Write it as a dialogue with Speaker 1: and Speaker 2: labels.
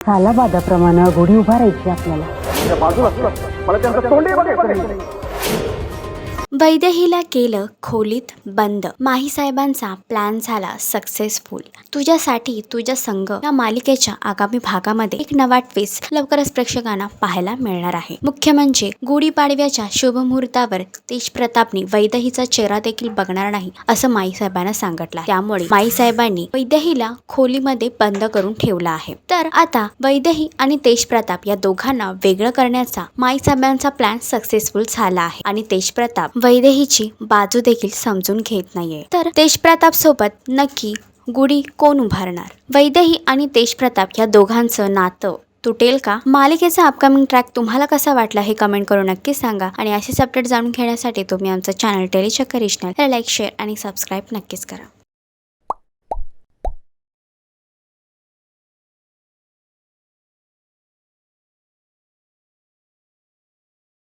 Speaker 1: सालाबादाप्रमाणे गुढी उभारायची आपल्याला.
Speaker 2: वैदेहीला केलं खोलीत बंद. माहीसाहेबांचा प्लॅन झाला सक्सेसफुल. तुझ्यासाठी तुझ्या संघ या मालिकेच्या आगामी भागामध्ये एक नवा ट्विस्ट लवकरच प्रेक्षकांना पाहायला मिळणार आहे. मुख्य म्हणजे गुढीपाडव्याच्या शुभमुहूर्तावर तेजप्रतापने वैदेहीचा चेहरा देखील बघणार नाही असं माईसाहेबांना सांगितलं. त्यामुळे माईसाहेबांनी वैदेहीला खोलीमध्ये बंद करून ठेवला आहे. तर आता वैदेही आणि तेजप्रताप या दोघांना वेगळं करण्याचा माईसाहेबांचा प्लॅन सक्सेसफुल झाला आहे आणि तेजप्रताप वैदेहीची बाजू देखील समजून घेत नाहीये. तर तेजप्रताप सोबत नक्की गुढी कोण उभारणार? वैदेही आणि तेजप्रताप या दोघांचं नातं तुटेल का? मालिकेचा अपकमिंग ट्रॅक तुम्हाला कसा वाटला हे कमेंट करून नक्की सांगा. आणि असेच अपडेट जाणून घेण्यासाठी तुम्ही आमचं चॅनल डेली चक्कर रिजनल लाईक, शेअर आणि सबस्क्राईब नक्कीच करा.